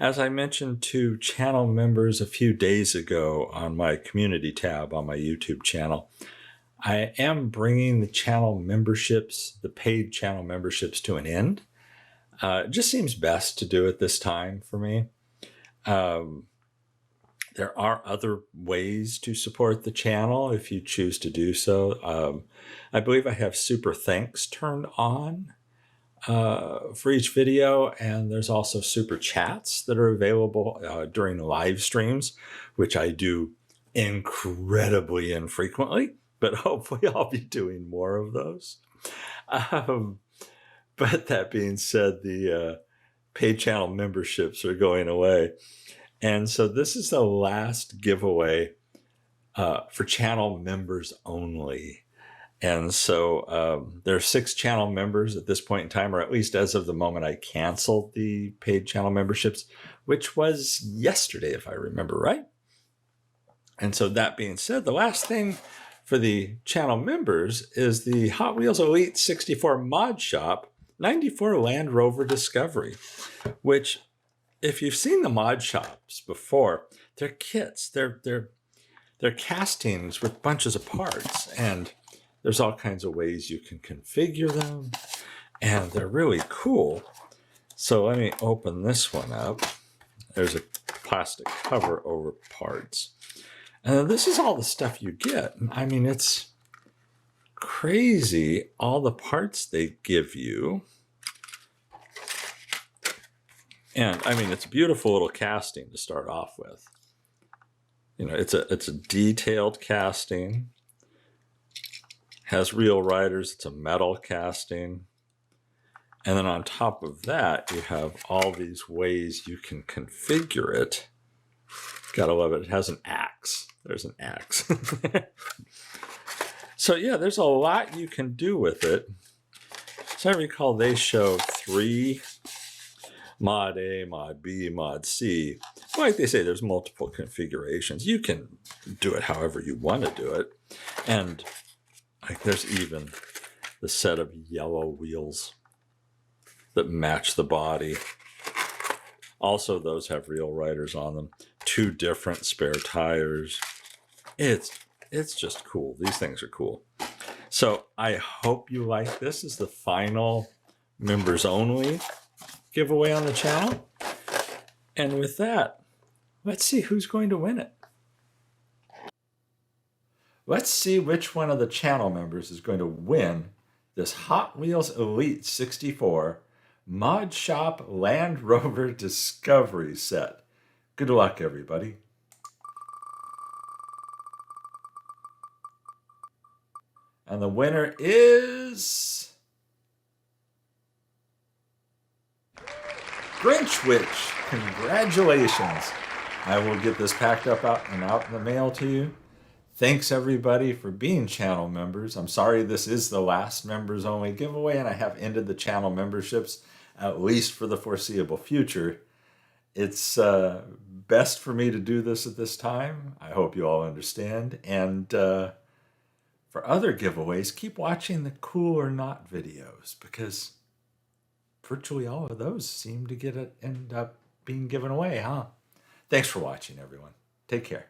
As I mentioned to channel members a few days ago on my community tab on my YouTube channel, I am bringing the channel memberships, the paid channel memberships, to an end. It just seems best to do it this time for me. There are other ways to support the channel if you choose to do so. I believe I have super thanks turned on for each video, and there's also super chats that are available during live streams, which I do incredibly infrequently, but hopefully I'll be doing more of those. But that being said, the paid channel memberships are going away. And so this is the last giveaway for channel members only. And so there are 6 channel members at this point in time, or at least as of the moment I canceled the paid channel memberships, which was yesterday, if I remember right. And so that being said, the last thing for the channel members is the Hot Wheels Elite 64 Mod Shop 94 Land Rover Discovery, which, if you've seen the mod shops before, they're kits. They're castings with bunches of parts, and there's all kinds of ways you can configure them, and they're really cool. So let me open this one up. There's a plastic cover over parts. And this is all the stuff you get. I mean, it's crazy, all the parts they give you. And I mean, it's a beautiful little casting to start off with. You know, it's a detailed casting. Has real riders. It's a metal casting. And then on top of that, you have all these ways you can configure it. Gotta love it. It has an axe. There's an axe. So yeah, there's a lot you can do with it. So I recall they show 3, Mod A, Mod B, Mod C. Like they say, there's multiple configurations. You can do it however you want to do it. And like there's even the set of yellow wheels that match the body. Also, those have real riders on them. 2 different spare tires. It's just cool. These things are cool. So I hope you like this. This is the final members only giveaway on the channel. And with that, let's see who's going to win it. Let's see which one of the channel members is going to win this Hot Wheels Elite 64 Mod Shop Land Rover Discovery set. Good luck, everybody. And the winner is Grinchwitch. Congratulations. I will get this packed up out in the mail to you. Thanks everybody for being channel members. I'm sorry this is the last members only giveaway, and I have ended the channel memberships at least for the foreseeable future. It's best for me to do this at this time. I hope you all understand. And for other giveaways, keep watching the Cool or Not videos, because virtually all of those seem to end up being given away, huh? Thanks for watching, everyone. Take care.